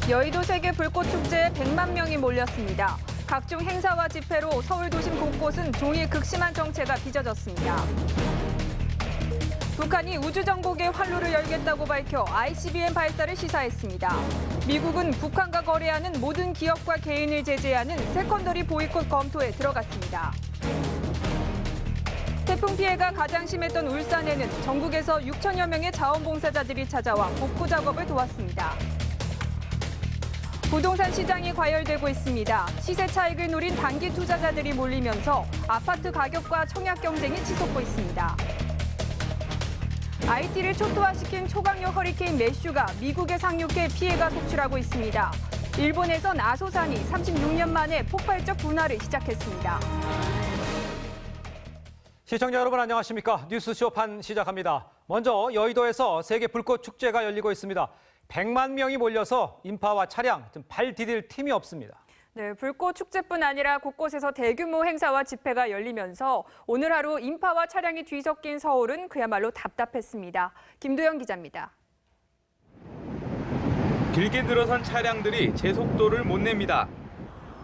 여의도 세계 불꽃축제에 100만 명이 몰렸습니다. 각종 행사와 집회로 서울 도심 곳곳은 종일 극심한 정체가 빚어졌습니다. 북한이 우주정복의 활로를 열겠다고 밝혀 ICBM 발사를 시사했습니다. 미국은 북한과 거래하는 모든 기업과 개인을 제재하는 세컨더리 보이콧 검토에 들어갔습니다. 태풍 피해가 가장 심했던 울산에는 전국에서 6천여 명의 자원봉사자들이 찾아와 복구 작업을 도왔습니다. 부동산 시장이 과열되고 있습니다. 시세 차익을 노린 단기 투자자들이 몰리면서 아파트 가격과 청약 경쟁이 치솟고 있습니다. IT를 초토화시킨 초강력 허리케인 매슈가 미국에 상륙해 피해가 속출하고 있습니다. 일본에선 아소산이 36년 만에 폭발적 분화를 시작했습니다. 시청자 여러분 안녕하십니까? 뉴스쇼 판 시작합니다. 먼저 여의도에서 세계 불꽃 축제가 열리고 있습니다. 100만 명이 몰려서 인파와 차량, 발 디딜 틈이 없습니다. 네, 불꽃 축제뿐 아니라 곳곳에서 대규모 행사와 집회가 열리면서 오늘 하루 인파와 차량이 뒤섞인 서울은 그야말로 답답했습니다. 김도영 기자입니다. 길게 들어선 차량들이 제속도를 못 냅니다.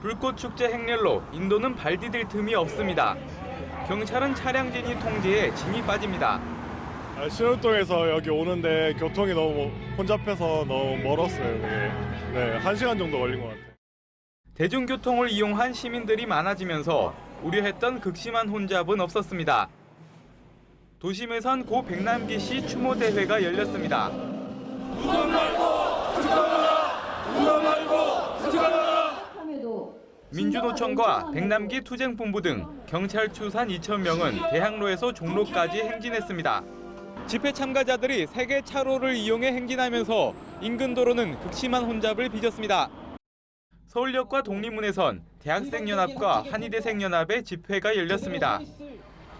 불꽃 축제 행렬로 인도는 발 디딜 틈이 없습니다. 경찰은 차량진이 통제에 진이 빠집니다. 신월동에서 여기 오는데 교통이 너무 혼잡해서 너무 멀었어요. 네, 1시간 정도 걸린 것 같아요. 대중교통을 이용한 시민들이 많아지면서 우려했던 극심한 혼잡은 없었습니다. 도심에선 고 백남기 씨 추모 대회가 열렸습니다. 누가 말고 들어가라! 누가 말고 들어가라! 민주노총과 백남기 투쟁본부 등 경찰 추산 2,000명은 대학로에서 종로까지 행진했습니다. 집회 참가자들이 세개 차로를 이용해 행진하면서 인근 도로는 극심한 혼잡을 빚었습니다. 서울역과 독립문에선 대학생연합과 한의대생연합의 집회가 열렸습니다.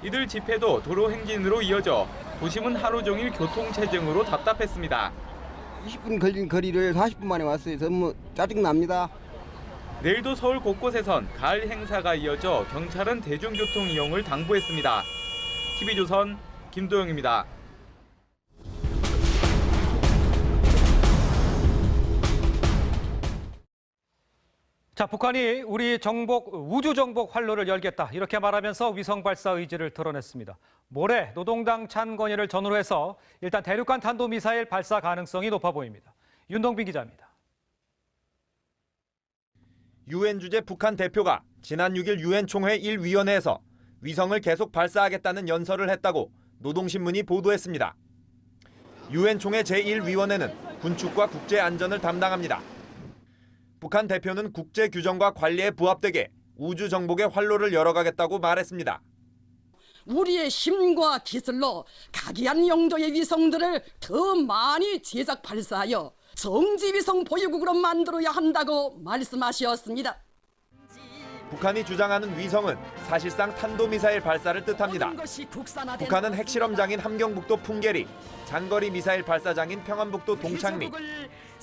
이들 집회도 도로 행진으로 이어져 도심은 하루 종일 교통체증으로 답답했습니다. 20분 걸린 거리를 40분 만에 왔어요. 너무 짜증납니다. 내일도 서울 곳곳에선 가을 행사가 이어져 경찰은 대중교통 이용을 당부했습니다. TV조선 김도영입니다. 자, 북한이 우리 우주 정복 활로를 열겠다 이렇게 말하면서 위성 발사 의지를 드러냈습니다. 모레 노동당 찬건일을 전후로 해서 일단 대륙간 탄도미사일 발사 가능성이 높아 보입니다. 윤동빈 기자입니다. 유엔 주재 북한 대표가 지난 6일 유엔 총회 1위원회에서 위성을 계속 발사하겠다는 연설을 했다고 노동신문이 보도했습니다. 유엔 총회 제1위원회는 군축과 국제안전을 담당합니다. 북한 대표는 국제 규정과 관리에 부합되게 우주 정복의 활로를 열어가겠다고 말했습니다. 우리의 힘과 기술로 각이한 용도의 위성들을 더 많이 제작 발사하여 정지위성 보유국으로 만들어야 한다고 말씀하셨습니다. 북한이 주장하는 위성은 사실상 탄도미사일 발사를 뜻합니다. 북한은 핵실험장인 함경북도 풍계리, 장거리 미사일 발사장인 평안북도 동창리,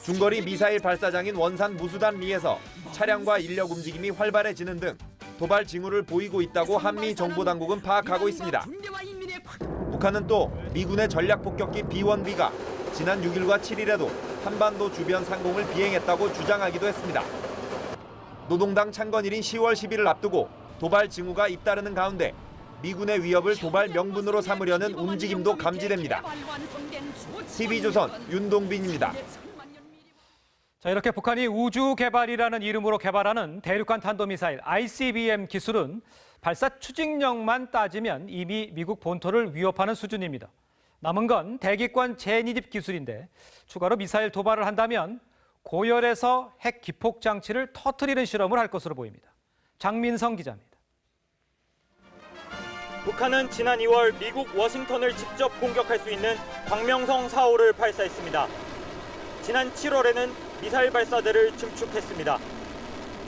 중거리 미사일 발사장인 원산 무수단리에서 차량과 인력 움직임이 활발해지는 등 도발 징후를 보이고 있다고 한미 정보당국은 파악하고 있습니다. 북한은 또 미군의 전략폭격기 B-1B가 지난 6일과 7일에도 한반도 주변 상공을 비행했다고 주장하기도 했습니다. 노동당 찬건일인 10월 10일을 앞두고 도발 징후가 잇따르는 가운데 미군의 위협을 도발 명분으로 삼으려는 움직임도 감지됩니다. TV조선 윤동빈입니다. 자, 이렇게 북한이 우주 개발이라는 이름으로 개발하는 대륙간 탄도미사일 ICBM 기술은 발사 추진력만 따지면 이미 미국 본토를 위협하는 수준입니다. 남은 건 대기권 재닌입 기술인데 추가로 미사일 도발을 한다면 고열에서 핵 기폭 장치를 터뜨리는 실험을 할 것으로 보입니다. 장민성 기자입니다. 북한은 지난 2월 미국 워싱턴을 직접 공격할 수 있는 광명성 4호를 발사했습니다. 지난 7월에는 미사일 발사대를 증축했습니다.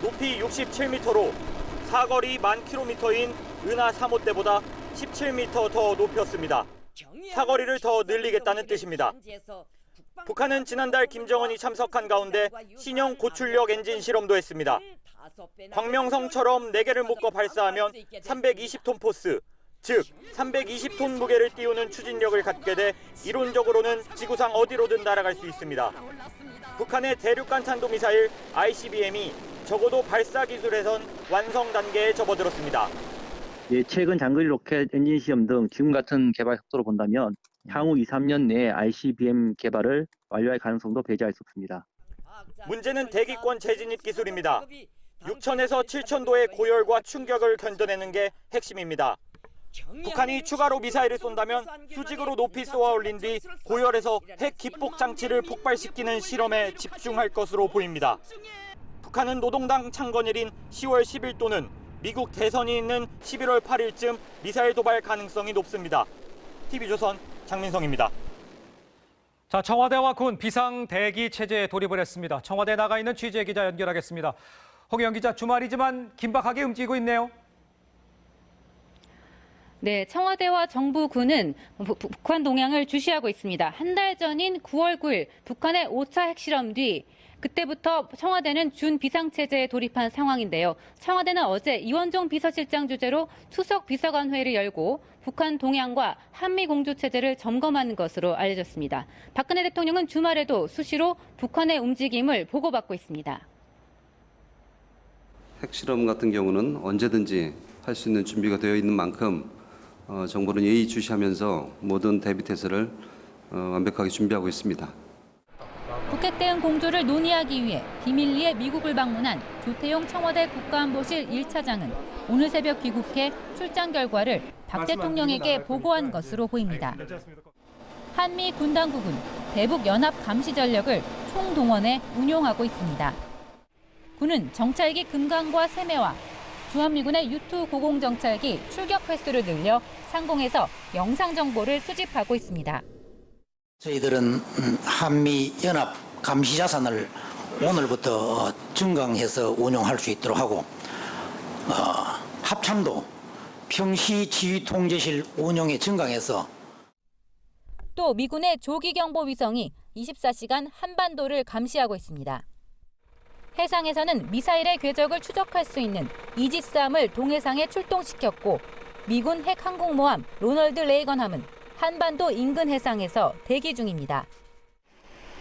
높이 67m로 사거리 10,000km인 은하 3호 때보다 17m 더 높였습니다. 사거리를 더 늘리겠다는 뜻입니다. 북한은 지난달 김정은이 참석한 가운데 신형 고출력 엔진 실험도 했습니다. 광명성처럼 4개를 묶어 발사하면 320톤 포스, 즉 320톤 무게를 띄우는 추진력을 갖게 돼 이론적으로는 지구상 어디로든 날아갈 수 있습니다. 북한의 대륙간 탄도미사일 ICBM이 적어도 발사 기술에선 완성 단계에 접어들었습니다. 최근 장거리 로켓 엔진 시험 등 지금 같은 개발 속도로 본다면 향후 2, 3년 내에 ICBM 개발을 완료할 가능성도 배제할 수 없습니다. 문제는 대기권 재진입 기술입니다. 6,000에서 7,000도의 고열과 충격을 견뎌내는 게 핵심입니다. 북한이 추가로 미사일을 쏜다면 수직으로 높이 쏘아 올린 뒤 고열에서 핵 기폭 장치를 폭발시키는 실험에 집중할 것으로 보입니다. 북한은 노동당 창건일인 10월 10일 또는 미국 대선이 있는 11월 8일쯤 미사일 도발 가능성이 높습니다. TV조선 장민성입니다. 자, 청와대와 군 비상 대기 체제에 돌입을 했습니다. 청와대에 나가 있는 취재 기자 연결하겠습니다. 홍영 기자, 주말이지만 긴박하게 움직이고 있네요. 네, 청와대와 정부 군은 북한 동향을 주시하고 있습니다. 한 달 전인 9월 9일 북한의 5차 핵실험 뒤 그때부터 청와대는 준 비상체제에 돌입한 상황인데요. 청와대는 어제 이원종 비서실장 주재로 수석 비서관 회의를 열고 북한 동향과 한미 공조 체제를 점검하는 것으로 알려졌습니다. 박근혜 대통령은 주말에도 수시로 북한의 움직임을 보고받고 있습니다. 핵실험 같은 경우는 언제든지 할 수 있는 준비가 되어 있는 만큼 정부는 예의주시하면서 모든 대비 태세를 완벽하게 준비하고 있습니다. 북핵 대응 공조를 논의하기 위해 비밀리에 미국을 방문한 조태용 청와대 국가안보실 1차장은 오늘 새벽 귀국해 출장 결과를 박 대통령에게 보고한 것으로 보입니다. 한미 군 당국은 대북 연합 감시 전력을 총동원해 운용하고 있습니다. 군은 정찰기 금강과 세매와 주한미군의 U-2 고공정찰기 출격 횟수를 늘려 상공에서 영상 정보를 수집하고 있습니다. 저희들은 한미 연합 감시 자산을 오늘부터 증강해서 운용할 수 있도록 하고 합참도 평시 지휘 통제실 운용에 증강해서 또 미군의 조기경보 위성이 24시간 한반도를 감시하고 있습니다. 해상에서는 미사일의 궤적을 추적할 수 있는 이지스함을 동해상에 출동시켰고 미군 핵 항공모함 로널드 레이건함은 한반도 인근 해상에서 대기 중입니다.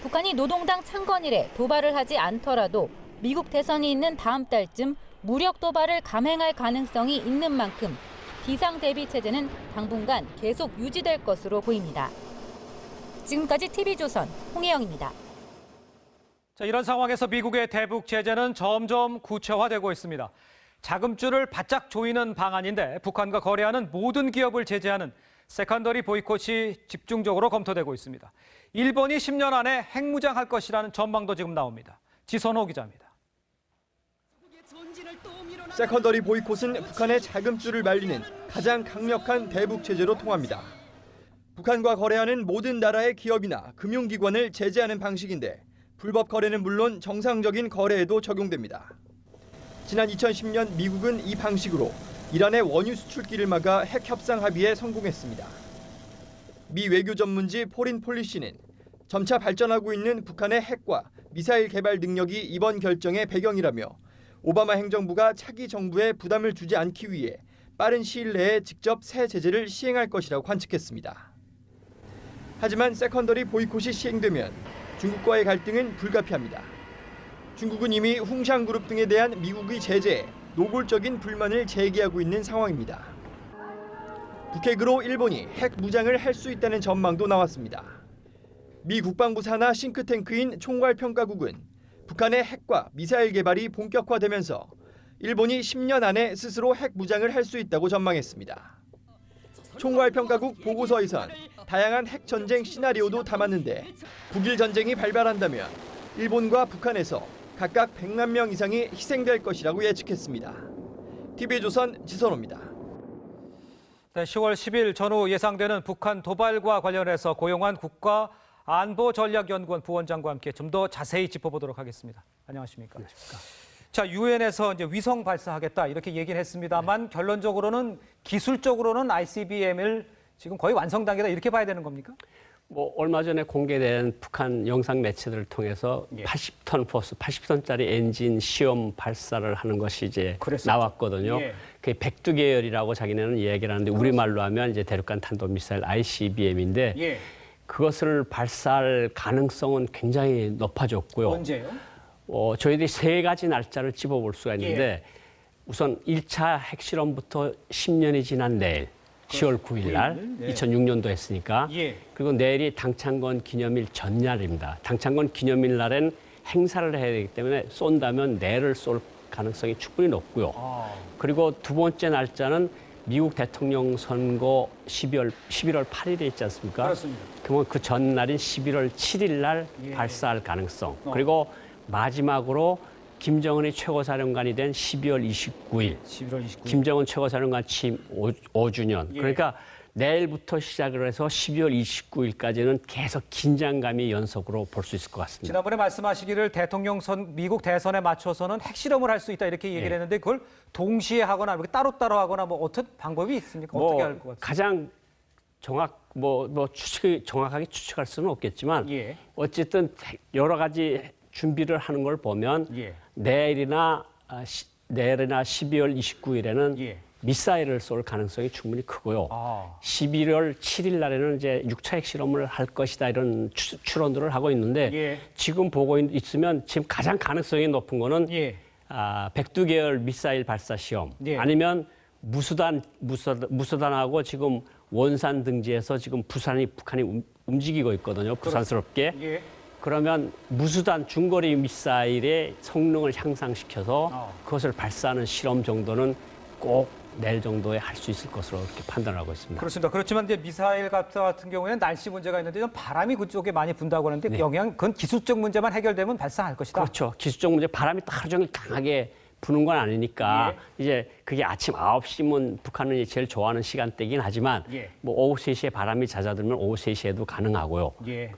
북한이 노동당 창건일에 도발을 하지 않더라도 미국 대선이 있는 다음 달쯤 무력 도발을 감행할 가능성이 있는 만큼 비상 대비 체제는 당분간 계속 유지될 것으로 보입니다. 지금까지 TV조선 홍혜영입니다. 자, 이런 상황에서 미국의 대북 제재는 점점 구체화되고 있습니다. 자금줄을 바짝 조이는 방안인데 북한과 거래하는 모든 기업을 제재하는 세컨더리 보이콧이 집중적으로 검토되고 있습니다. 일본이 10년 안에 핵무장할 것이라는 전망도 지금 나옵니다. 지선호 기자입니다. 세컨더리 보이콧은 북한의 자금줄을 말리는 가장 강력한 대북 제재로 통합니다. 북한과 거래하는 모든 나라의 기업이나 금융기관을 제재하는 방식인데 불법 거래는 물론 정상적인 거래에도 적용됩니다. 지난 2010년 미국은 이 방식으로 이란의 원유 수출기를 막아 핵 협상 합의에 성공했습니다. 미 외교 전문지 포린 폴리시는 점차 발전하고 있는 북한의 핵과 미사일 개발 능력이 이번 결정의 배경이라며 오바마 행정부가 차기 정부에 부담을 주지 않기 위해 빠른 시일 내에 직접 새 제재를 시행할 것이라고 관측했습니다. 하지만 세컨더리 보이콧이 시행되면 중국과의 갈등은 불가피합니다. 중국은 이미 웅샹그룹 등에 대한 미국의 제재에 노골적인 불만을 제기하고 있는 상황입니다. 북핵으로 일본이 핵 무장을 할 수 있다는 전망도 나왔습니다. 미 국방부 산하 싱크탱크인 총괄평가국은 북한의 핵과 미사일 개발이 본격화되면서 일본이 10년 안에 스스로 핵 무장을 할 수 있다고 전망했습니다. 총괄평가국 보고서에선 다양한 핵 전쟁 시나리오도 담았는데 9.1 전쟁이 발발한다면 일본과 북한에서 각각 100만 명 이상이 희생될 것이라고 예측했습니다. TV조선 지선호입니다. 네, 10월 10일 전후 예상되는 북한 도발과 관련해서 고용환 국가안보전략연구원 부원장과 함께 좀 더 자세히 짚어보도록 하겠습니다. 안녕하십니까? 자, 유엔에서 이제 위성 발사하겠다 이렇게 얘기를 했습니다만 결론적으로는 기술적으로는 ICBM을 지금 거의 완성 단계다 이렇게 봐야 되는 겁니까? 뭐 얼마 전에 공개된 북한 영상 매체들을 통해서 80톤 포스, 80톤짜리 엔진 시험 발사를 하는 것이 이제 나왔거든요. 그게 백두계열이라고 자기네는 얘기를 하는데 우리말로 하면 이제 대륙간 탄도미사일 ICBM인데 그것을 발사할 가능성은 굉장히 높아졌고요. 언제요? 저희들이 세 가지 날짜를 찝어볼 수가 있는데 우선 1차 핵실험부터 10년이 지난 내일 10월 9일 날 2006년도 했으니까 그리고 내일이 당창건 기념일 전날입니다. 당창건 기념일 날엔 행사를 해야 되기 때문에 쏜다면 내일을 쏠 가능성이 충분히 높고요. 그리고 두 번째 날짜는 미국 대통령 선거 11월 8일에 있지 않습니까? 그렇습니다. 그러면 그 전날인 11월 7일 날 발사할 가능성. 그리고 마지막으로 김정은이 최고사령관이 된 12월 29일. 김정은 최고사령관 취임 5주년. 그러니까 내일부터 시작을 해서 12월 29일까지는 계속 긴장감이 연속으로 볼 수 있을 것 같습니다. 지난번에 말씀하시기를 미국 대선에 맞춰서는 핵실험을 할 수 있다 이렇게 얘기를 했는데 그걸 동시에 하거나 이렇게 따로따로 하거나 뭐 어떤 방법이 있습니까? 어떻게 할 것 같습니까? 가장 정확하게 추측할 수는 없겠지만 어쨌든 여러 가지 준비를 하는 걸 보면 내일이나 12월 29일에는 미사일을 쏠 가능성이 충분히 크고요. 11월 7일 날에는 이제 6차 핵실험을 할 것이다 이런 추론들을 하고 있는데 지금 보고 있으면 지금 가장 가능성이 높은 거는 백두계열 미사일 발사 시험 아니면 무수단하고 지금 원산 등지에서 지금 북한이 움직이고 있거든요. 부산스럽게. 그러면 무수단 중거리 미사일의 성능을 향상시켜서 그것을 발사하는 실험 정도는 꼭 내일 정도에 할 수 있을 것으로 이렇게 판단하고 있습니다. 그렇습니다. 그렇지만 이제 미사일 같은 경우에는 날씨 문제가 있는데 좀 바람이 그쪽에 많이 분다고 하는데 그건 기술적 문제만 해결되면 발사할 것이다. 그렇죠. 기술적 문제 바람이 또 하루 종일 강하게 부는 건 아니니까 이제 그게 아침 9시면 북한은 제일 좋아하는 시간대긴 하지만 뭐 오후 3시에 바람이 잦아들면 오후 3시에도 가능하고요.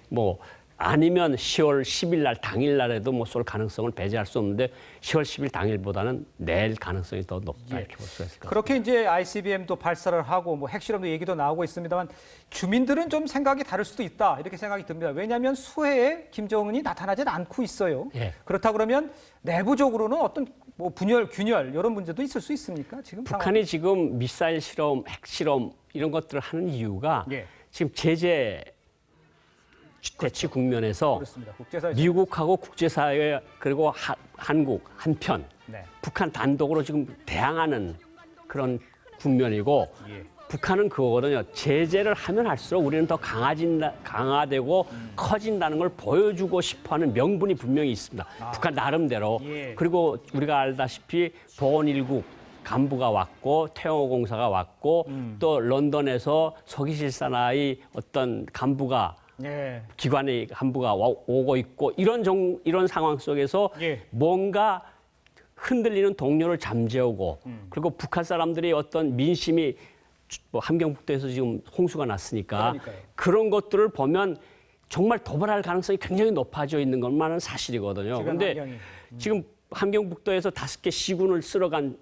뭐 아니면 10월 10일 날 당일 날에도 뭐 쏠 가능성을 배제할 수 없는데 10월 10일 당일보다는 내일 가능성이 더 높다 이렇게 볼 수가 있을 것 같습니다. 그렇게 이제 ICBM도 발사를 하고 뭐 핵실험도 얘기도 나오고 있습니다만 주민들은 좀 생각이 다를 수도 있다 이렇게 생각이 듭니다. 왜냐하면 수해에 김정은이 나타나질 않고 있어요. 그렇다 그러면 내부적으로는 어떤 뭐 분열, 균열 이런 문제도 있을 수 있습니까? 지금 북한이 지금 미사일 실험, 핵실험 이런 것들을 하는 이유가 지금 제재 대치 국면에서 미국하고 국제사회 그리고 한국 한편 북한 단독으로 지금 대항하는 그런 국면이고 북한은 그거거든요. 제재를 하면 할수록 우리는 더 강화되고 커진다는 걸 보여주고 싶어하는 명분이 분명히 있습니다. 북한 나름대로. 그리고 우리가 알다시피 보건일국 간부가 왔고 태영호공사가 왔고 또 런던에서 서기실사나의 어떤 간부가 기관의 간부가 오고 있고 이런 상황 속에서 뭔가 흔들리는 동료를 잠재우고 그리고 북한 사람들의 어떤 민심이 뭐 함경북도에서 지금 홍수가 났으니까 그런 것들을 보면 정말 도발할 가능성이 굉장히 높아져 있는 것만은 사실이거든요. 그런데 지금 함경북도에서 5개 시군을 쓸어간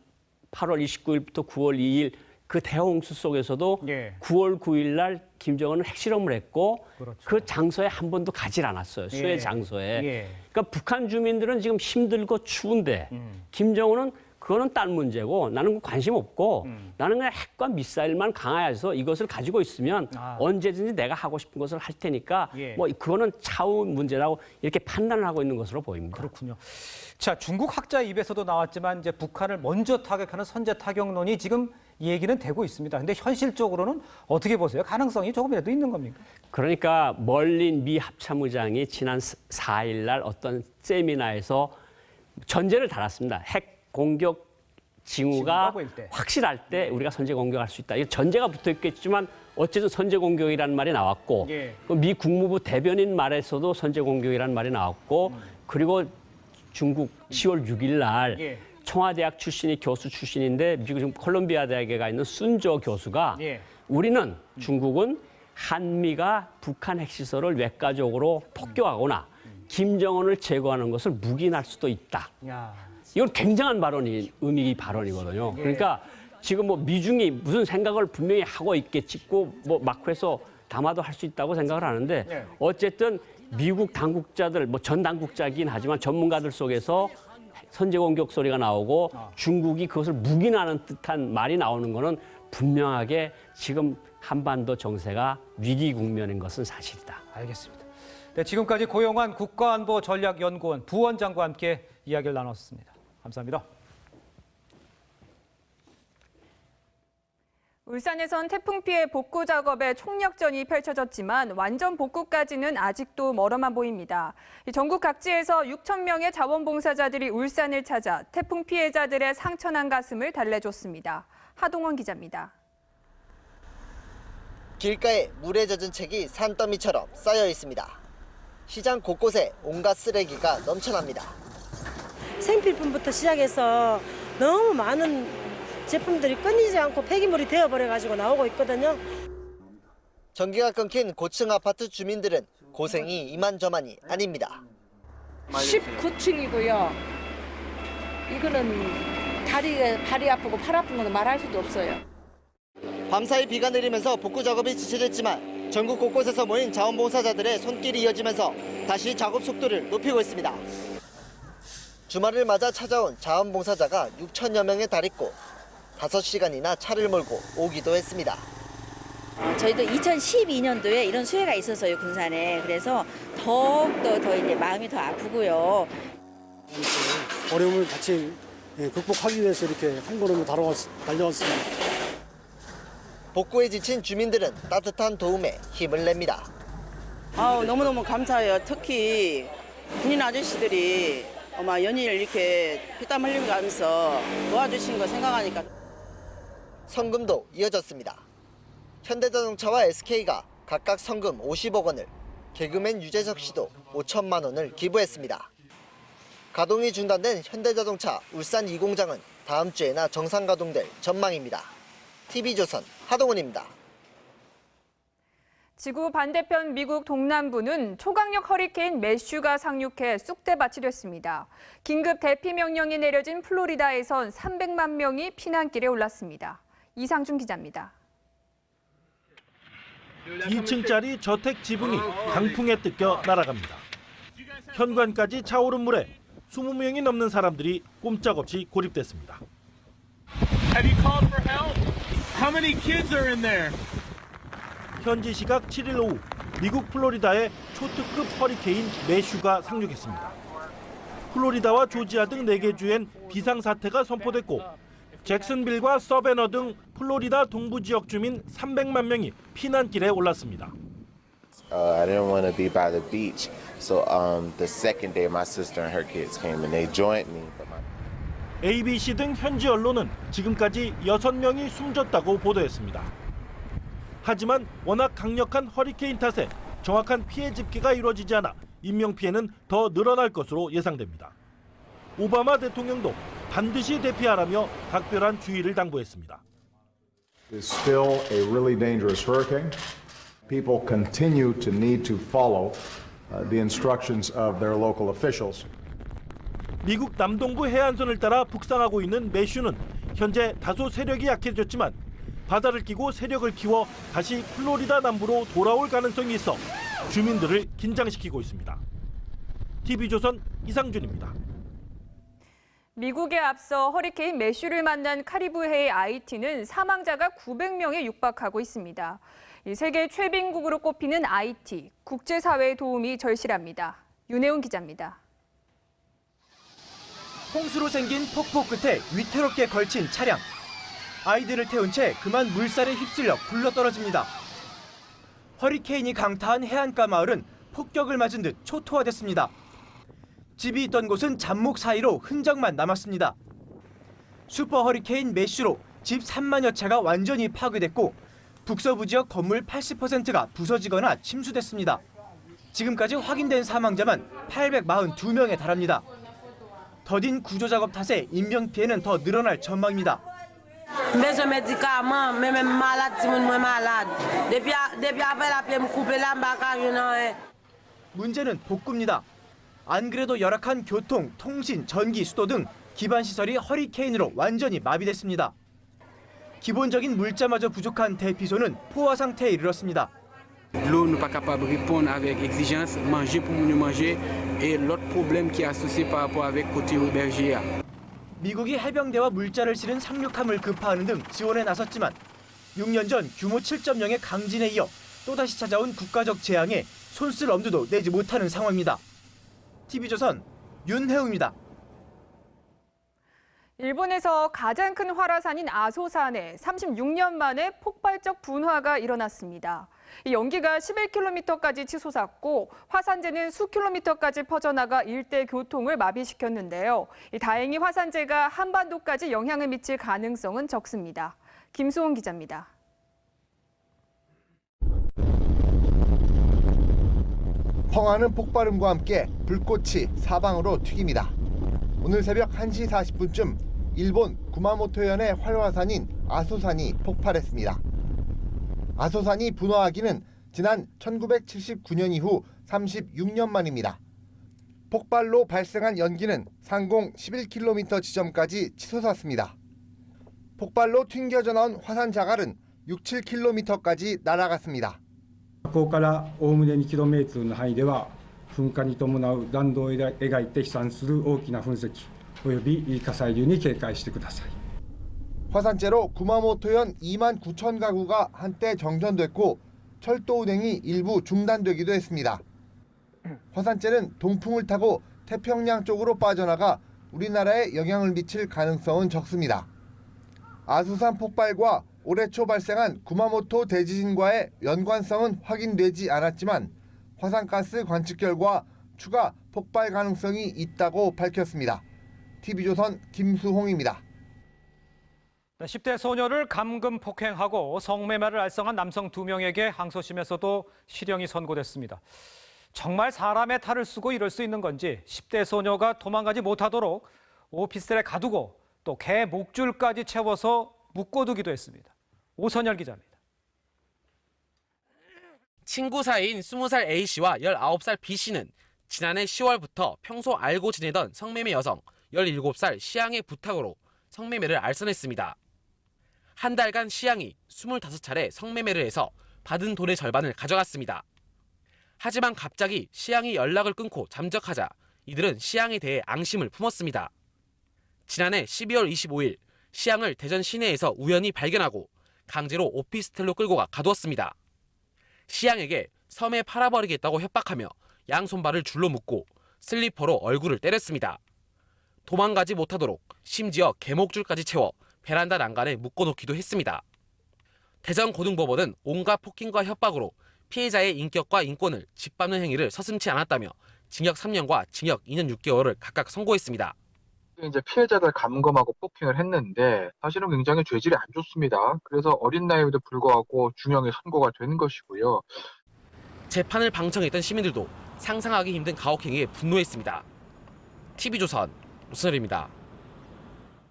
8월 29일부터 9월 2일 그 대홍수 속에서도 9월 9일 날 김정은은 핵실험을 했고 그 장소에 한 번도 가질 않았어요. 수해 장소에. 그러니까 북한 주민들은 지금 힘들고 추운데 김정은은 그거는 딴 문제고 나는 관심 없고 나는 그냥 핵과 미사일만 강화해서 이것을 가지고 있으면 언제든지 내가 하고 싶은 것을 할 테니까 뭐 그거는 차후 문제라고 이렇게 판단을 하고 있는 것으로 보입니다. 그렇군요. 자, 중국 학자 입에서도 나왔지만 이제 북한을 먼저 타격하는 선제 타격론이 지금 얘기는 되고 있습니다. 근데 현실적으로는 어떻게 보세요? 가능성이 조금이라도 있는 겁니까? 그러니까 멀린 미 합참의장이 지난 4일 날 어떤 세미나에서 전제를 달았습니다. 핵 공격 징후가 확실할 때 우리가 선제 공격할 수 있다. 이 전제가 붙어 있겠지만 어쨌든 선제 공격이라는 말이 나왔고 미 국무부 대변인 말에서도 선제 공격이라는 말이 나왔고 그리고 중국 10월 6일 날 청와대학 출신이 교수 출신인데 미국 지금 콜롬비아 대학에 가 있는 순조 교수가 우리는 중국은 한미가 북한 핵시설을 외과적으로 폭격하거나 김정은을 제거하는 것을 묵인할 수도 있다. 이건 굉장한 의미 발언이거든요. 그러니까 지금 뭐 미중이 무슨 생각을 분명히 하고 있겠지, 뭐 마크에서 담아도 할 수 있다고 생각을 하는데 어쨌든 미국 당국자들, 뭐 전 당국자긴 하지만 전문가들 속에서 선제 공격 소리가 나오고 중국이 그것을 묵인하는 듯한 말이 나오는 거는 분명하게 지금 한반도 정세가 위기 국면인 것은 사실이다. 알겠습니다. 네, 지금까지 고용환 국가안보전략연구원 부원장과 함께 이야기를 나눴습니다. 감사합니다. 울산에선 태풍 피해 복구 작업에 총력전이 펼쳐졌지만 완전 복구까지는 아직도 멀어만 보입니다. 전국 각지에서 6천 명의 자원봉사자들이 울산을 찾아 태풍 피해자들의 상처난 가슴을 달래줬습니다. 하동원 기자입니다. 길가에 물에 젖은 책이 산더미처럼 쌓여 있습니다. 시장 곳곳에 온갖 쓰레기가 넘쳐납니다. 생필품부터 시작해서 너무 많은 제품들이 끊이지 않고 폐기물이 되어버려가지고 나오고 있거든요. 전기가 끊긴 고층 아파트 주민들은 고생이 이만저만이 아닙니다. 19층이고요. 이거는 발이 아프고 팔 아픈 건 말할 수도 없어요. 밤사이 비가 내리면서 복구 작업이 지체됐지만 전국 곳곳에서 모인 자원봉사자들의 손길이 이어지면서 다시 작업 속도를 높이고 있습니다. 주말을 맞아 찾아온 자원봉사자가 6천여 명에 달했고 5시간이나 차를 몰고 오기도 했습니다. 저희도 2012년도에 이런 수해가 있었어요, 군산에. 그래서 더욱더 이제 마음이 더 아프고요. 어려움을 같이 극복하기 위해서 이렇게 한 걸음을 달려왔습니다. 복구에 지친 주민들은 따뜻한 도움에 힘을 냅니다. 너무너무 감사해요. 특히 군인 아저씨들이 연일 이렇게 피땀 흘리면서 도와주신 거 생각하니까. 성금도 이어졌습니다. 현대자동차와 SK가 각각 성금 50억 원을, 개그맨 유재석 씨도 5천만 원을 기부했습니다. 가동이 중단된 현대자동차 울산 2공장은 다음 주에나 정상 가동될 전망입니다. TV조선 하동훈입니다. 지구 반대편 미국 동남부는 초강력 허리케인 매슈가 상륙해 쑥대밭이 됐습니다. 긴급 대피 명령이 내려진 플로리다에선 300만 명이 피난길에 올랐습니다. 이상준 기자입니다. 2층짜리 저택 지붕이 강풍에 뜯겨 날아갑니다. 현관까지 차오른 물에 20명이 넘는 사람들이 꼼짝없이 고립됐습니다. Have you called for help? How many kids are in there? 현지 시각 7일 오후 미국 플로리다에 초특급 허리케인 매슈가 상륙했습니다. 플로리다와 조지아 등 4개 주엔 비상사태가 선포됐고 잭슨빌과 서베너 등 플로리다 동부 지역 주민 300만 명이 피난길에 올랐습니다. I didn't want to be by the beach, so the second day my sister and her kids came and they joined me. ABC 등 현지 언론은 지금까지 6명이 숨졌다고 보도했습니다. 하지만 워낙 강력한 허리케인 탓에 정확한 피해 집계가 이루어지지 않아 인명피해는 더 늘어날 것으로 예상됩니다. 오바마 대통령도 반드시 대피하라며 각별한 주의를 당부했습니다. It's still a really dangerous hurricane. People continue to need to follow the instructions of their local officials. 미국 남동부 해안선을 따라 북상하고 있는 매슈는 현재 다소 세력이 약해졌지만 바다를 끼고 세력을 키워 다시 플로리다 남부로 돌아올 가능성이 있어 주민들을 긴장시키고 있습니다. TV조선 이상준입니다. 미국에 앞서 허리케인 매슈를 만난 카리브해의 아이티는 사망자가 900명에 육박하고 있습니다. 세계 최빈국으로 꼽히는 아이티, 국제사회의 도움이 절실합니다. 윤혜운 기자입니다. 홍수로 생긴 폭포 끝에 위태롭게 걸친 차량. 아이들을 태운 채 그만 물살에 휩쓸려 굴러떨어집니다. 허리케인이 강타한 해안가 마을은 폭격을 맞은 듯 초토화됐습니다. 집이 있던 곳은 잡목 사이로 흔적만 남았습니다. 슈퍼 허리케인 매슈로 집 3만여 채가 완전히 파괴됐고 북서부 지역 건물 80%가 부서지거나 침수됐습니다. 지금까지 확인된 사망자만 842명에 달합니다. 더딘 구조작업 탓에 인명피해는 더 늘어날 전망입니다. 문제는 복구입니다. 안 그래도 열악한 교통, 통신, 전기, 수도 등 기반 시설이 허리케인으로 완전히 마비됐습니다. 기본적인 물자마저 부족한 대피소는 포화 상태에 이르렀습니다. L'eau n'est pas capable de répondre avec exigence, manger pour nous manger et l'autre problème qui est associé par rapport avec côté berger. 미국이 해병대와 물자를 실은 상륙함을 급파하는 등 지원에 나섰지만 6년 전 규모 7.0의 강진에 이어 또다시 찾아온 국가적 재앙에 손쓸 엄두도 내지 못하는 상황입니다. TV조선 윤혜우입니다. 일본에서 가장 큰 활화산인 아소산에 36년 만에 폭발적 분화가 일어났습니다. 이 연기가 11km까지 치솟았고 화산재는 수킬로미터까지 퍼져나가 일대 교통을 마비시켰는데요. 다행히 화산재가 한반도까지 영향을 미칠 가능성은 적습니다. 김수홍 기자입니다. 펑하는 폭발음과 함께 불꽃이 사방으로 튀깁니다. 오늘 새벽 1시 40분쯤 일본 구마모토현의 활화산인 아소산이 폭발했습니다. 아소산이 분화하기는 지난 1979년 이후 36년 만입니다. 폭발로 발생한 연기는 상공 11km 지점까지 치솟았습니다. 폭발로 튕겨져 나온 화산 자갈은 6, 7km까지 날아갔습니다. 火口からおおむね 2km の範囲では噴火に伴う弾道を描いて飛散する大きな噴石および火砕流に警戒してください. 화산재로 구마모토현 2만 9천 가구가 한때 정전됐고 철도 운행이 일부 중단되기도 했습니다. 화산재는 동풍을 타고 태평양 쪽으로 빠져나가 우리나라에 영향을 미칠 가능성은 적습니다. 아소산 폭발과 올해 초 발생한 구마모토 대지진과의 연관성은 확인되지 않았지만 화산가스 관측 결과 추가 폭발 가능성이 있다고 밝혔습니다. TV조선 김수홍입니다. 10대 소녀를 감금 폭행하고 성매매를 알선한 남성 2명에게 항소심에서도 실형이 선고됐습니다. 정말 사람의 탈을 쓰고 이럴 수 있는 건지 10대 소녀가 도망가지 못하도록 오피스텔에 가두고 또 개 목줄까지 채워서 묶어두기도 했습니다. 오선열 기자입니다. 친구 사이인 20살 A씨와 19살 B씨는 지난해 10월부터 평소 알고 지내던 성매매 여성 17살 C양의 부탁으로 성매매를 알선했습니다. 한 달간 C양이 25차례 성매매를 해서 받은 돈의 절반을 가져갔습니다. 하지만 갑자기 C양이 연락을 끊고 잠적하자 이들은 C양에 대해 앙심을 품었습니다. 지난해 12월 25일 C양을 대전 시내에서 우연히 발견하고 강제로 오피스텔로 끌고 가 가두었습니다. C양에게 섬에 팔아버리겠다고 협박하며 양손발을 줄로 묶고 슬리퍼로 얼굴을 때렸습니다. 도망가지 못하도록 심지어 개목줄까지 채워 베란다 난간에 묶어놓기도 했습니다. 대전고등법원은 온갖 폭행과 협박으로 피해자의 인격과 인권을 짓밟는 행위를 서슴지 않았다며 징역 3년과 징역 2년 6개월을 각각 선고했습니다. 이제 피해자들 감금하고 폭행을 했는데 사실은 굉장히 죄질이 안 좋습니다. 그래서 어린 나이에도 불구하고 중형의 선고가 되는 것이고요. 재판을 방청했던 시민들도 상상하기 힘든 가혹행위에 분노했습니다. TV조선 오선열입니다.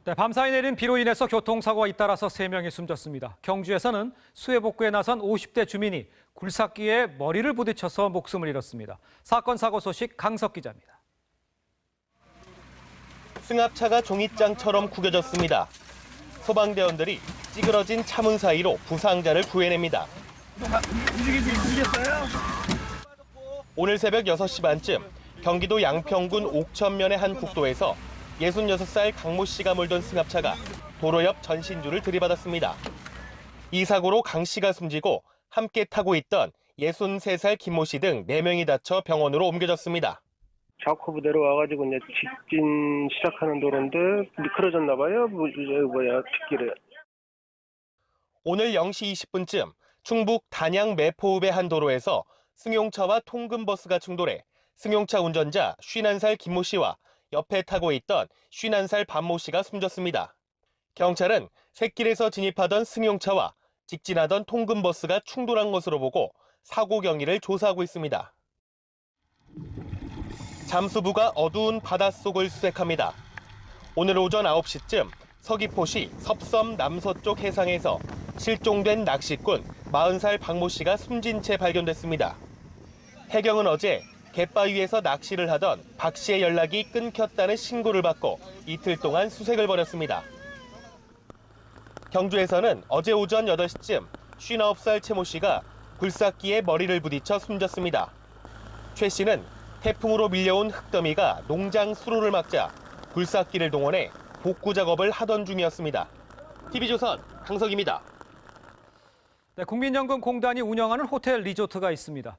네, 밤사이 내린 비로 인해서 교통사고가 잇따라서 3명이 숨졌습니다. 경주에서는 수해 복구에 나선 50대 주민이 굴삭기에 머리를 부딪혀서 목숨을 잃었습니다. 사건 사고 소식 강석 기자입니다. 승합차가 종잇장처럼 구겨졌습니다. 소방대원들이 찌그러진 차문 사이로 부상자를 구해냅니다. 오늘 새벽 6시 반쯤 경기도 양평군 옥천면의 한 국도에서 66살 강모 씨가 몰던 승합차가 도로 옆 전신주를 들이받았습니다. 이 사고로 강 씨가 숨지고 함께 타고 있던 63살 김모 씨 등 4명이 다쳐 병원으로 옮겨졌습니다. 좌커브 내려와가지고 이제 직진 시작하는 도로인데 미끄러졌나 봐요. 뒷길에. 오늘 0시 20분쯤 충북 단양 매포읍의 한 도로에서 승용차와 통근버스가 충돌해 승용차 운전자 51살 김모 씨와 옆에 타고 있던 51살 반모 씨가 숨졌습니다. 경찰은 샛길에서 진입하던 승용차와 직진하던 통근버스가 충돌한 것으로 보고 사고 경위를 조사하고 있습니다. 잠수부가 어두운 바닷속을 수색합니다. 오늘 오전 9시쯤 서귀포시 섭섬 남서쪽 해상에서 실종된 낚시꾼 40살 박모 씨가 숨진 채 발견됐습니다. 해경은 어제 갯바위에서 낚시를 하던 박 씨의 연락이 끊겼다는 신고를 받고 이틀 동안 수색을 벌였습니다. 경주에서는 어제 오전 8시쯤 59살 최 모 씨가 굴삭기에 머리를 부딪혀 숨졌습니다. 최 씨는 태풍으로 밀려온 흙더미가 농장 수로를 막자 굴삭기를 동원해 복구 작업을 하던 중이었습니다. TV조선 강석입니다. 네, 국민연금공단이 운영하는 호텔 리조트가 있습니다.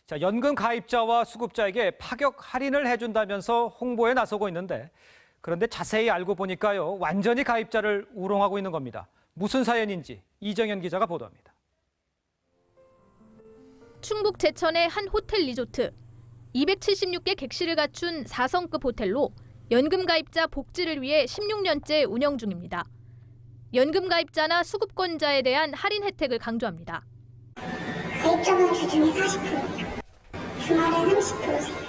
자, 연금 가입자와 수급자에게 파격 할인을 해준다면서 홍보에 나서고 있는데 그런데 자세히 알고 보니까요. 완전히 가입자를 우롱하고 있는 겁니다. 무슨 사연인지 이정현 기자가 보도합니다. 충북 제천의 한 호텔 리조트. 276개 객실을 갖춘 4성급 호텔로 연금 가입자 복지를 위해 16년째 운영 중입니다. 연금 가입자나 수급권자에 대한 할인 혜택을 강조합니다. 가입자분 주중에 40%, 주말에는 10%세요.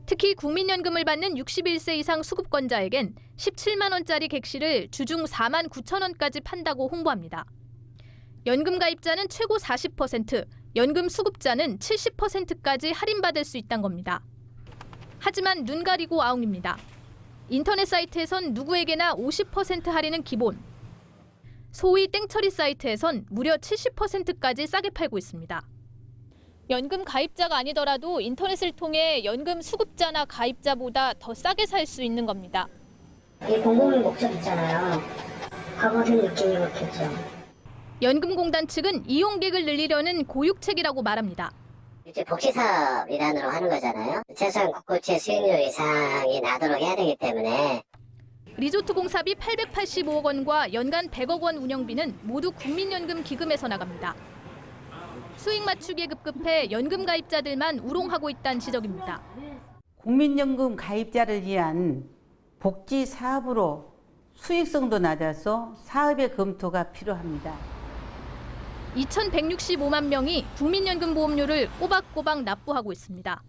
특히 국민연금을 받는 61세 이상 수급권자에겐 17만 원짜리 객실을 주중 4만 9천 원까지 판다고 홍보합니다. 연금 가입자는 최고 40%, 연금 수급자는 70%까지 할인받을 수 있다는 겁니다. 하지만 눈 가리고 아웅입니다. 인터넷 사이트에선 누구에게나 50% 할인은 기본. 소위 땡처리 사이트에선 무려 70%까지 싸게 팔고 있습니다. 연금 가입자가 아니더라도 인터넷을 통해 연금 수급자나 가입자보다 더 싸게 살 수 있는 겁니다. 이 공공의 목적 있잖아요. 과거된 느낌이 그렇겠죠. 연금공단 측은 이용객을 늘리려는 고육책이라고 말합니다. 이제 복지사업 일환으로 하는 거잖아요. 최소한 국고채 수익률 이상이 나도록 해야 되기 때문에. 리조트 공사비 885억 원과 연간 100억 원 운영비는 모두 국민연금 기금에서 나갑니다. 수익 맞추기에 급급해 연금 가입자들만 우롱하고 있다는 지적입니다. 국민연금 가입자를 위한 복지 사업으로 수익성도 낮아서 사업의 검토가 필요합니다. 2,165만 명이 국민연금 보험료를 꼬박꼬박 납부하고 있습니다.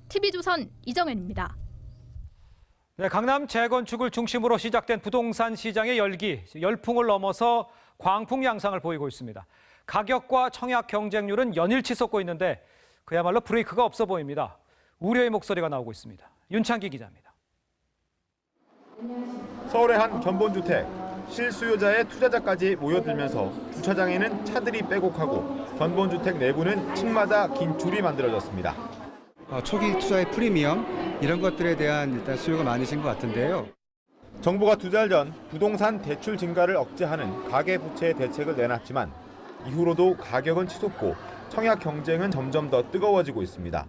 TV조선 이정현입니다. 네, 강남 재건축을 중심으로 시작된 부동산 시장의 열풍을 넘어서 광풍 양상을 보이고 있습니다. 가격과 청약 경쟁률은 연일치 솟고 있는데 그야말로 브레이크가 없어 보입니다. 우려의 목소리가 나오고 있습니다. 윤창기 기자입니다. 서울의 한 견본주택, 실수요자의 투자자까지 모여들면서 주차장에는 차들이 빼곡하고 견본주택 내부는 층마다 긴 줄이 만들어졌습니다. 초기 투자의 프리미엄 이런 것들에 대한 일단 수요가 많으신 것 같은데요. 정부가 2달 전 부동산 대출 증가를 억제하는 가계부채 대책을 내놨지만 이후로도 가격은 치솟고 청약 경쟁은 점점 더 뜨거워지고 있습니다.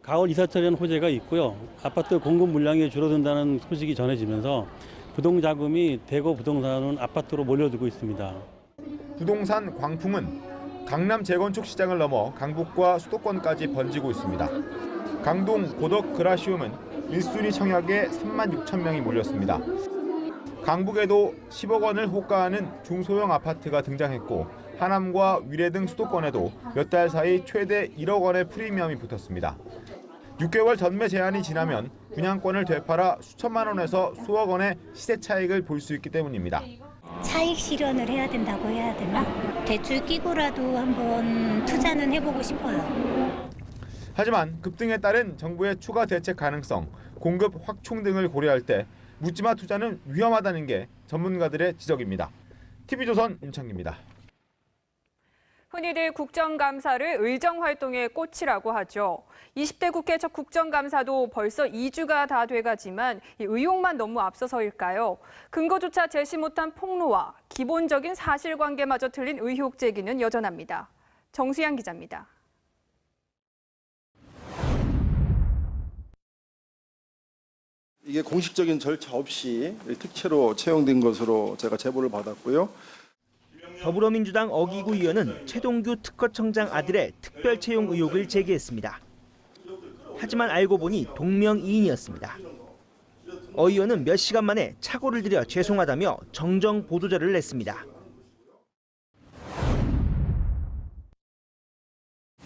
가을 이사철이라는 호재가 있고요. 아파트 공급 물량이 줄어든다는 소식이 전해지면서 부동자금이 대거 부동산은 아파트로 몰려들고 있습니다. 부동산 광풍은 강남 재건축 시장을 넘어 강북과 수도권까지 번지고 있습니다. 강동 고덕 그라시움은 1순위 청약에 3만 6천 명이 몰렸습니다. 강북에도 10억 원을 호가하는 중소형 아파트가 등장했고 하남과 위례 등 수도권에도 몇 달 사이 최대 1억 원의 프리미엄이 붙었습니다. 6개월 전매 제한이 지나면 분양권을 되팔아 수천만 원에서 수억 원의 시세 차익을 볼 수 있기 때문입니다. 차익 실현을 해야 된다고 해야 되나? 대출 끼고라도 한번 투자는 해보고 싶어요. 하지만 급등에 따른 정부의 추가 대책 가능성, 공급 확충 등을 고려할 때 묻지마 투자는 위험하다는 게 전문가들의 지적입니다. TV조선 윤창기입니다. 흔히들 국정감사를 의정활동의 꽃이라고 하죠. 20대 국회 첫 국정감사도 벌써 2주가 다 돼가지만 이 의혹만 너무 앞서서일까요? 근거조차 제시 못한 폭로와 기본적인 사실관계마저 틀린 의혹 제기는 여전합니다. 정수양 기자입니다. 이게 공식적인 절차 없이 특채로 채용된 것으로 제가 제보를 받았고요. 더불어민주당 어기구 의원은 최동규 특허청장 아들의 특별 채용 의혹을 제기했습니다. 하지만 알고 보니 동명이인이었습니다. 어 의원은 몇 시간 만에 착오를 들여 죄송하다며 정정 보도자를 냈습니다.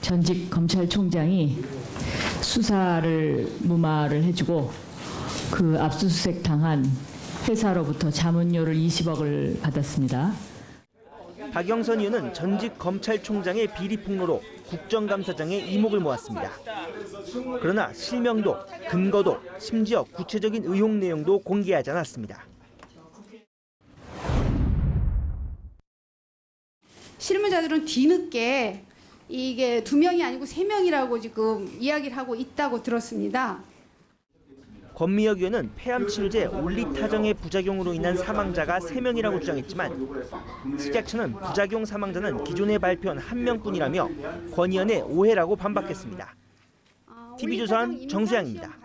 전직 검찰총장이 수사를 무마를 해주고 그 압수수색 당한 회사로부터 자문료를 20억을 받았습니다. 박영선 의원은 전직 검찰총장의 비리 폭로로 국정감사장에 이목을 모았습니다. 그러나 실명도, 근거도, 심지어 구체적인 의혹 내용도 공개하지 않았습니다. 실무자들은 뒤늦게 이게 2명이 아니고 3명이라고 지금 이야기를 하고 있다고 들었습니다. 권미혁 의원은 폐암치료제 올리타정의 부작용으로 인한 사망자가 3명이라고 주장했지만 식약처는 부작용 사망자는 기존에 발표한 1명뿐이라며 권 의원의 오해라고 반박했습니다. TV조선 정수양입니다.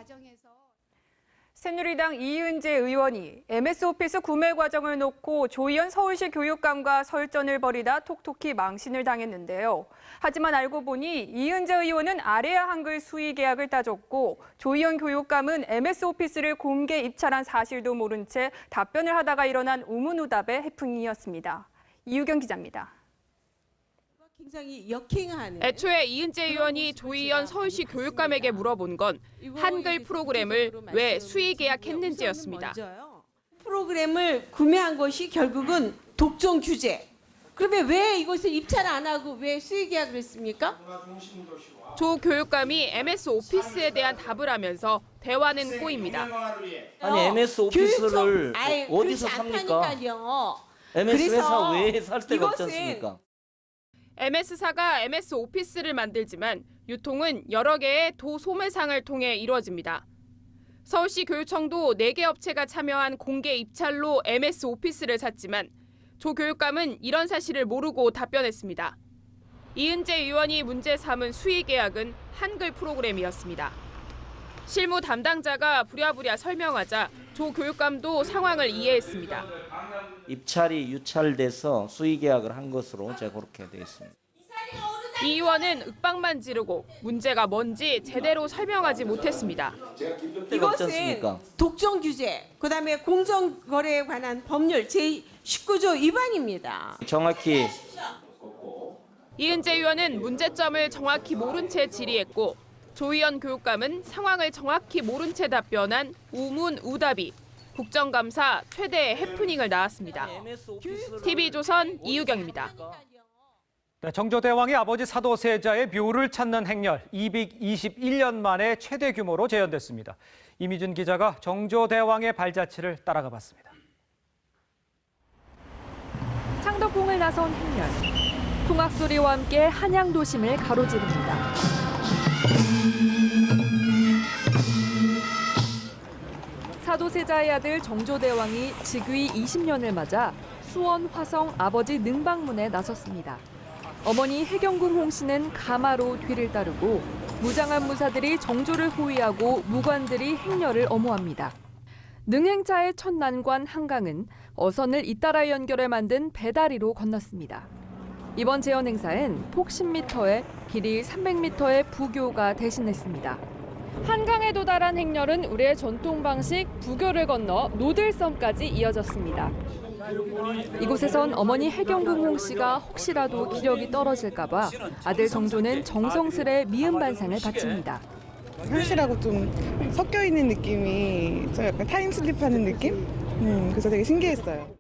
새누리당 이은재 의원이 MS 오피스 구매 과정을 놓고 조희연 서울시 교육감과 설전을 벌이다 톡톡히 망신을 당했는데요. 하지만 알고 보니 이은재 의원은 아레아 한글 수의 계약을 따졌고 조희연 교육감은 MS 오피스를 공개 입찰한 사실도 모른 채 답변을 하다가 일어난 우문우답의 해프닝이었습니다. 이유경 기자입니다. 굉장히 역행하는. 애초에 이은재 의원이 조희연 서울시 교육감에게 물어본 건 한글 프로그램을 왜 수의 계약했는지였습니다. 프로그램을 구매한 것이 결국은 독점 규제. 그러면 왜 이것을 입찰 안 하고 왜 수의 계약을 했습니까? 조 교육감이 MS 오피스에 대한 답을 하면서 대화는 꼬입니다. 아니 MS 오피스를 어디서 삽니까? MS 회사 왜 살 데가 없지 않습니까? MS사가 MS 오피스를 만들지만 유통은 여러 개의 도소매상을 통해 이루어집니다. 서울시 교육청도 4개 업체가 참여한 공개 입찰로 MS 오피스를 샀지만 조 교육감은 이런 사실을 모르고 답변했습니다. 이은재 의원이 문제 삼은 수의 계약은 한글 프로그램이었습니다. 실무 담당자가 부랴부랴 설명하자 조 교육감도 상황을 이해했습니다. 입찰이 유찰돼서 수의 계약을 한 것으로 제가 그렇게 되어 있습니다. 이 의원은 윽박만 지르고 문제가 뭔지 제대로 설명하지 못했습니다. 이것은 독점 규제, 그다음에 공정거래에 관한 법률 제19조 위반입니다. 정확히 이은재 의원은 문제점을 정확히 모른 채 질의했고 조희연 교육감은 상황을 정확히 모른 채 답변한 우문우답이 국정감사 최대 해프닝을 낳았습니다. TV조선 이유경입니다. 네, 정조대왕의 아버지 사도세자의 묘를 찾는 행렬 221년 만에 최대 규모로 재현됐습니다. 이미준 기자가 정조대왕의 발자취를 따라가 봤습니다. 창덕궁을 나선 행렬. 통악 소리와 함께 한양 도심을 가로지릅니다. 사도세자의 아들 정조대왕이 즉위 20년을 맞아 수원 화성 아버지 능방문에 나섰습니다. 어머니 해경궁 홍씨는 가마로 뒤를 따르고 무장한 무사들이 정조를 호위하고 무관들이 행렬을 엄호합니다. 능행차의 첫 난관 한강은 어선을 잇따라 연결해 만든 배다리로 건넜습니다. 이번 재현 행사엔 폭 10m에 길이 300m의 부교가 대신했습니다. 한강에 도달한 행렬은 우리의 전통 방식 부교를 건너 노들섬까지 이어졌습니다. 이곳에선 어머니 해경궁 홍씨가 혹시라도 기력이 떨어질까 봐 아들 정조는 정성스레 미음 반상을 바칩니다. 현실하고 좀 섞여 있는 느낌이 좀 약간 타임슬립하는 느낌? 그래서 되게 신기했어요.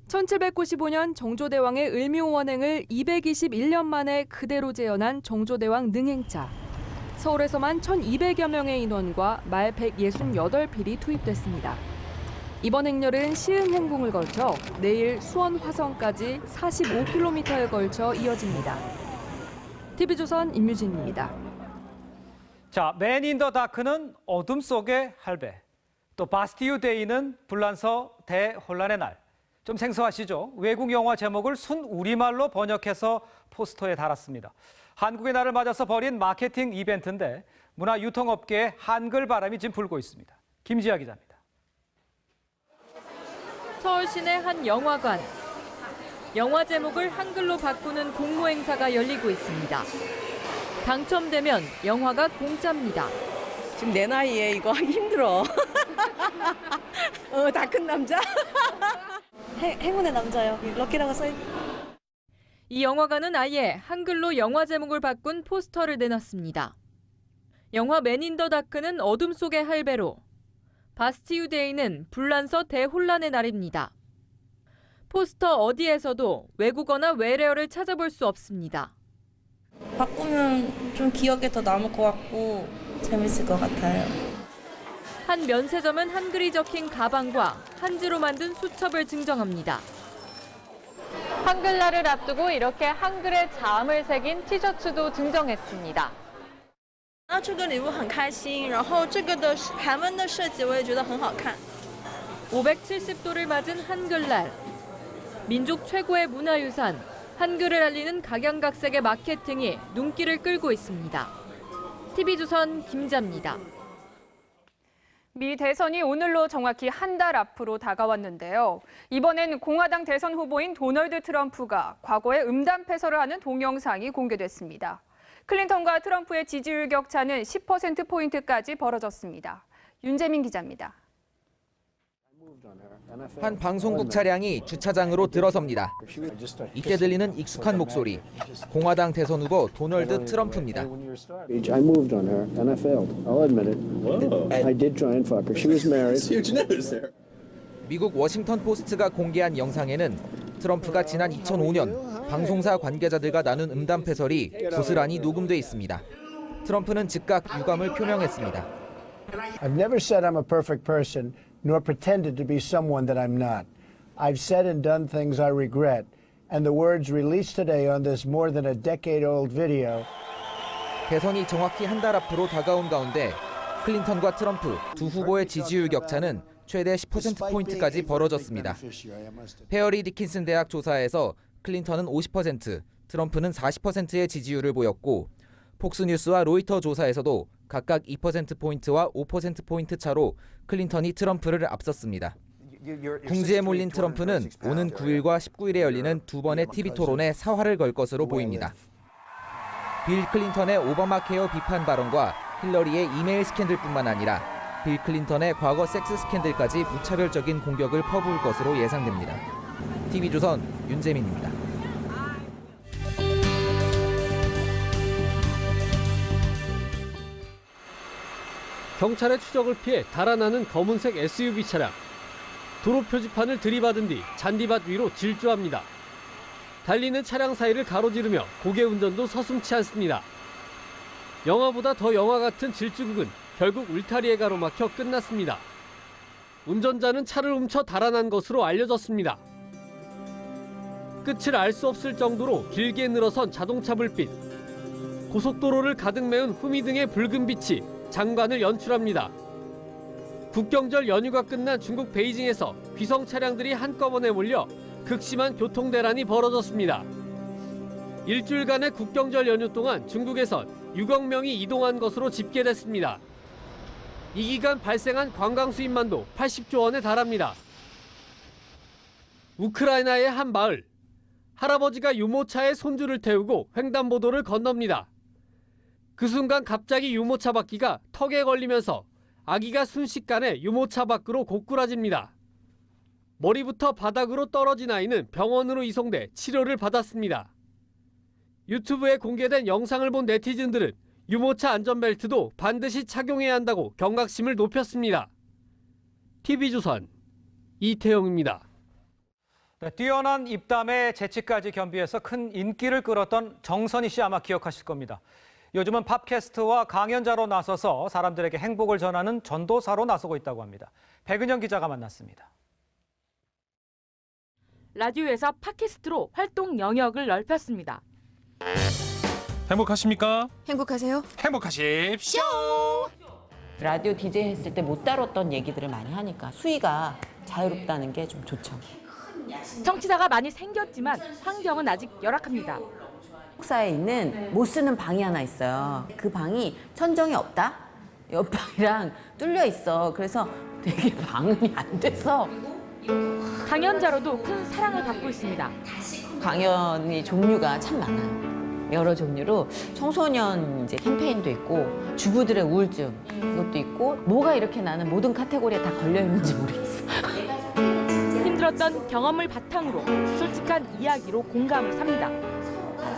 1795년 정조대왕의 을묘원행을 221년 만에 그대로 재현한 정조대왕 능행차. 서울에서만 1,200여 명의 인원과 말 168필이 투입됐습니다. 이번 행렬은 시흥행궁을 거쳐 내일 수원 화성까지 45km에 걸쳐 이어집니다. TV조선 임유진입니다. 자, 맨 인 더 다크는 어둠 속의 할배. 또 바스티유 데이는 불란서 대혼란의 날. 좀 생소하시죠? 외국 영화 제목을 순 우리말로 번역해서 포스터에 달았습니다. 한국의 날을 맞아서 벌인 마케팅 이벤트인데 문화 유통업계에 한글 바람이 지금 불고 있습니다. 김지아 기자입니다. 서울 시내 한 영화관. 영화 제목을 한글로 바꾸는 공모 행사가 열리고 있습니다. 당첨되면 영화가 공짜입니다. 지금 내 나이에 이거 하기 힘들어. 다 큰 남자. 행운의 남자요. 럭키라고 써있. 이 영화관은 아예 한글로 영화 제목을 바꾼 포스터를 내놨습니다. 영화 맨 인 더 다크는 어둠 속의 할배로, 바스티유 데이는 불란서 대혼란의 날입니다. 포스터 어디에서도 외국어나 외래어를 찾아볼 수 없습니다. 바꾸면 좀 기억에 더 남을 것 같고 재밌을 것 같아요. 한 면세점은 한글이 적힌 가방과 한지로 만든 수첩을 증정합니다. 한글날을 앞두고 이렇게 한글의 자음을 새긴 티셔츠도 증정했습니다. 这个礼物很开心，然后这个的韩文的设计我也觉得很好看。 570도를 맞은 한글날. 민족 최고의 문화유산, 한글을 알리는 각양각색의 마케팅이 눈길을 끌고 있습니다. TV조선 김자입니다. 미 대선이 오늘로 정확히 한 달 앞으로 다가왔는데요. 이번엔 공화당 대선 후보인 도널드 트럼프가 과거에 음담 패설을 하는 동영상이 공개됐습니다. 클린턴과 트럼프의 지지율 격차는 10%포인트까지 벌어졌습니다. 윤재민 기자입니다. 한 방송국 차량이 주차장으로 들어섭니다. 이때 들리는 익숙한 목소리. 공화당 대선 후보 도널드 트럼프입니다. I moved on her and I failed. I'll admit it. I did try and fuck her. She was married. 미국 워싱턴 포스트가 공개한 영상에는 트럼프가 지난 2005년 방송사 관계자들과 나눈 음담 패설이 고스란히 녹음돼 있습니다. 트럼프는 즉각 유감을 표명했습니다. I've never said I'm a perfect person, nor pretended to be someone that I'm not. I've said and done things I regret, and the words released today on this more than a decade-old video. 대선이 정확히 한 달 앞으로 다가온 가운데 클린턴과 트럼프 두 후보의 지지율 격차는 최대 10%포인트까지 벌어졌습니다. 페어리 디킨슨 대학 조사에서 클린턴은 50%, 트럼프는 40%의 지지율을 보였고 폭스뉴스와 로이터 조사에서도 각각 2%포인트와 5%포인트 차로 클린턴이 트럼프를 앞섰습니다. 궁지에 몰린 트럼프는 오는 9일과 19일에 열리는 두 번의 TV 토론에 사활을 걸 것으로 보입니다. 빌 클린턴의 오바마 케어 비판 발언과 힐러리의 이메일 스캔들뿐만 아니라 빌 클린턴의 과거 섹스 스캔들까지 무차별적인 공격을 퍼부을 것으로 예상됩니다. TV조선 윤재민입니다. 경찰의 추적을 피해 달아나는 검은색 SUV 차량. 도로 표지판을 들이받은 뒤 잔디밭 위로 질주합니다. 달리는 차량 사이를 가로지르며 고개 운전도 서슴지 않습니다. 영화보다 더 영화 같은 질주극은 결국 울타리에 가로막혀 끝났습니다. 운전자는 차를 훔쳐 달아난 것으로 알려졌습니다. 끝을 알 수 없을 정도로 길게 늘어선 자동차 불빛. 고속도로를 가득 메운 후미등의 붉은 빛이 장관을 연출합니다. 국경절 연휴가 끝난 중국 베이징에서 귀성 차량들이 한꺼번에 몰려 극심한 교통대란이 벌어졌습니다. 일주일간의 국경절 연휴 동안 중국에선 6억 명이 이동한 것으로 집계됐습니다. 이 기간 발생한 관광 수입만도 80조 원에 달합니다. 우크라이나의 한 마을. 할아버지가 유모차에 손주를 태우고 횡단보도를 건넙니다. 그 순간 갑자기 유모차 바퀴가 턱에 걸리면서 아기가 순식간에 유모차 밖으로 고꾸라집니다. 머리부터 바닥으로 떨어진 아이는 병원으로 이송돼 치료를 받았습니다. 유튜브에 공개된 영상을 본 네티즌들은 유모차 안전벨트도 반드시 착용해야 한다고 경각심을 높였습니다. TV조선 이태영입니다. 네, 뛰어난 입담에 재치까지 겸비해서 큰 인기를 끌었던 정선희 씨 아마 기억하실 겁니다. 요즘은 팟캐스트와 강연자로 나서서 사람들에게 행복을 전하는 전도사로 나서고 있다고 합니다. 백은영 기자가 만났습니다. 라디오에서 팟캐스트로 활동 영역을 넓혔습니다. 행복하십니까? 행복하세요? 행복하십시오. 라디오 DJ 했을 때 못 다뤘던 얘기들을 많이 하니까 수위가 자유롭다는 게 좀 좋죠. 청취자가 많이 생겼지만 환경은 아직 열악합니다. 기숙사에 있는 못 쓰는 방이 하나 있어요. 그 방이 천정이 없다? 옆방이랑 뚫려 있어. 그래서 되게 방음이 안 돼서 강연자로도 큰 사랑을 받고 있습니다. 강연의 종류가 참 많아요. 여러 종류로 청소년 이제 캠페인도 있고 주부들의 우울증 이것도 있고 뭐가 이렇게 나는 모든 카테고리에 다 걸려 있는지 모르겠어. 힘들었던 경험을 바탕으로 솔직한 이야기로 공감을 삽니다.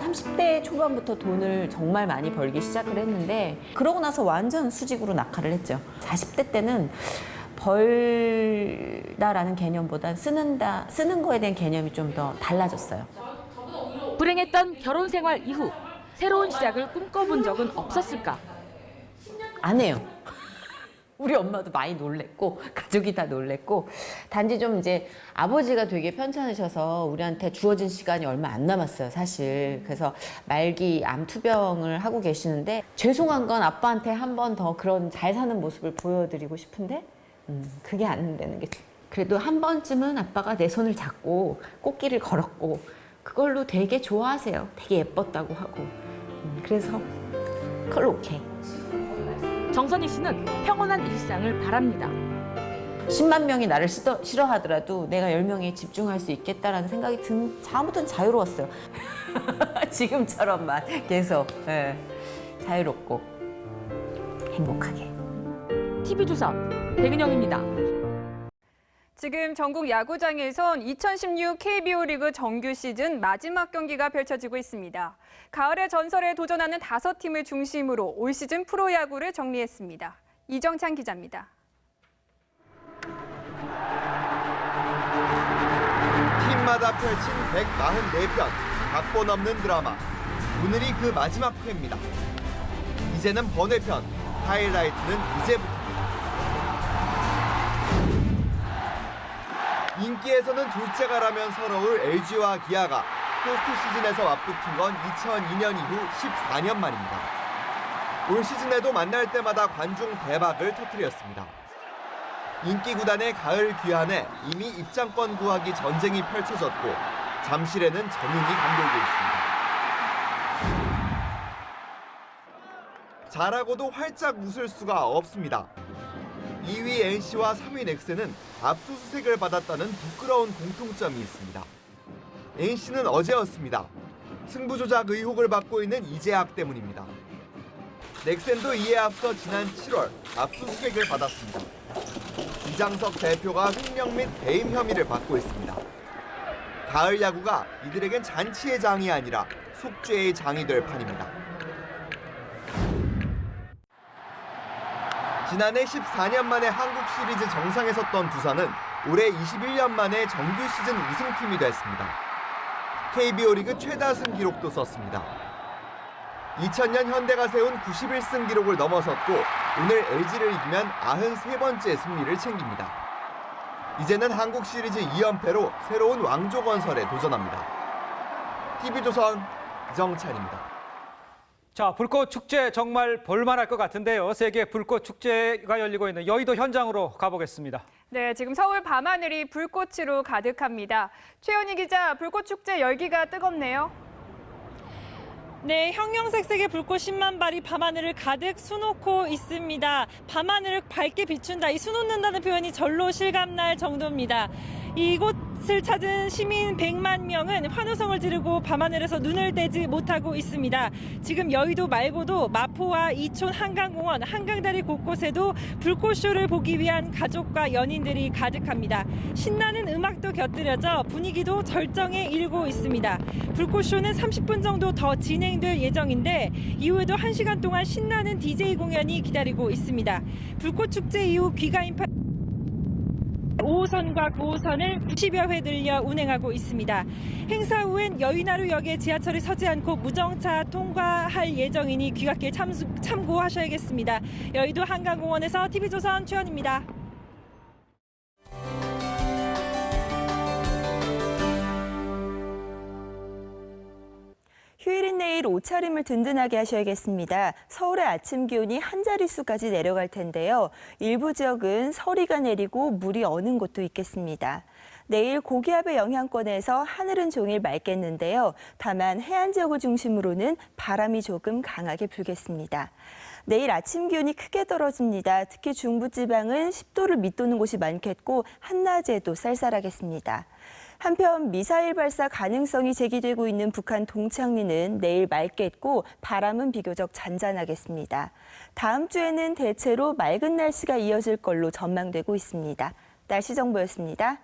30대 초반부터 돈을 정말 많이 벌기 시작을 했는데 그러고 나서 완전 수직으로 낙하를 했죠. 40대 때는 벌다라는 개념보단 쓰는 거에 대한 개념이 좀 더 달라졌어요. 불행했던 결혼 생활 이후 새로운 시작을 꿈꿔본 적은 없었을까? 안 해요. 우리 엄마도 많이 놀랬고 가족이 다 놀랬고 단지 좀 이제 아버지가 되게 편찮으셔서 우리한테 주어진 시간이 얼마 안 남았어요, 사실. 그래서 말기 암 투병을 하고 계시는데 죄송한 건 아빠한테 한 번 더 그런 잘 사는 모습을 보여드리고 싶은데 그게 안 되는 게 그래도 한 번쯤은 아빠가 내 손을 잡고 꽃길을 걸었고 그걸로 되게 좋아하세요. 되게 예뻤다고 하고 그래서 그걸로 오케이. 정선희 씨는 평온한 일상을 바랍니다. 10만 명이 나를 싫어하더라도 내가 10명에 집중할 수 있겠다라는 생각이 다음부터는 자유로웠어요. 지금처럼만 계속 자유롭고 행복하게. TV조선 백은영입니다. 지금 전국 야구장에선 2016 KBO 리그 정규 시즌 마지막 경기가 펼쳐지고 있습니다. 가을의 전설에 도전하는 5팀을 중심으로 올 시즌 프로야구를 정리했습니다. 이정찬 기자입니다. 팀마다 펼친 144편, 각본 없는 드라마. 오늘이 그 마지막 회입니다. 이제는 번외편, 하이라이트는 이제부터. 인기에서는 둘째가라면 서러울 LG와 기아가 포스트 시즌에서 맞붙은 건 2002년 이후 14년 만입니다. 올 시즌에도 만날 때마다 관중 대박을 터뜨렸습니다. 인기 구단의 가을 귀환에 이미 입장권 구하기 전쟁이 펼쳐졌고 잠실에는 전운이 감돌고 있습니다. 잘하고도 활짝 웃을 수가 없습니다. 2위 NC와 3위 넥센은 압수수색을 받았다는 부끄러운 공통점이 있습니다. NC는 어제였습니다. 승부 조작 의혹을 받고 있는 이재학 때문입니다. 넥센도 이에 앞서 지난 7월 압수수색을 받았습니다. 이장석 대표가 횡령 및 배임 혐의를 받고 있습니다. 가을 야구가 이들에겐 잔치의 장이 아니라 속죄의 장이 될 판입니다. 지난해 14년 만에 한국 시리즈 정상에 섰던 두산은 올해 21년 만에 정규 시즌 우승팀이 됐습니다. KBO 리그 최다승 기록도 썼습니다. 2000년 현대가 세운 91승 기록을 넘어섰고 오늘 LG를 이기면 93번째 승리를 챙깁니다. 이제는 한국 시리즈 2연패로 새로운 왕조 건설에 도전합니다. TV조선 이정찬입니다. 자, 불꽃 축제 정말 볼만할 것 같은데요. 세계 불꽃 축제가 열리고 있는 여의도 현장으로 가보겠습니다. 네, 지금 서울 밤하늘이 불꽃으로 가득합니다. 최연희 기자, 불꽃 축제 열기가 뜨겁네요. 네, 형형색색의 불꽃 10만 발이 밤하늘을 가득 수놓고 있습니다. 밤하늘을 밝게 비춘다, 이 수놓는다는 표현이 절로 실감날 정도입니다. 이곳을 찾은 시민 100만 명은 환호성을 지르고 밤하늘에서 눈을 떼지 못하고 있습니다. 지금 여의도 말고도 마포와 이촌 한강공원, 한강다리 곳곳에도 불꽃쇼를 보기 위한 가족과 연인들이 가득합니다. 신나는 음악도 곁들여져 분위기도 절정에 이르고 있습니다. 불꽃쇼는 30분 정도 더 진행될 예정인데 이후에도 1시간 동안 신나는 DJ 공연이 기다리고 있습니다. 불꽃축제 이후 귀가인파 5호선과 9호선을 90여 회 들려 운행하고 있습니다. 행사 후엔 여의나루역에 지하철이 서지 않고 무정차 통과할 예정이니 귀갓길 참고하셔야겠습니다. 여의도 한강공원에서 TV조선 최연입니다. 휴일인 내일 옷차림을 든든하게 하셔야겠습니다. 서울의 아침 기온이 한 자릿수까지 내려갈 텐데요. 일부 지역은 서리가 내리고 물이 어는 곳도 있겠습니다. 내일 고기압의 영향권에서 하늘은 종일 맑겠는데요. 다만 해안 지역을 중심으로는 바람이 조금 강하게 불겠습니다. 내일 아침 기온이 크게 떨어집니다. 특히 중부지방은 10도를 밑도는 곳이 많겠고 한낮에도 쌀쌀하겠습니다. 한편 미사일 발사 가능성이 제기되고 있는 북한 동창리는 내일 맑겠고 바람은 비교적 잔잔하겠습니다. 다음 주에는 대체로 맑은 날씨가 이어질 걸로 전망되고 있습니다. 날씨 정보였습니다.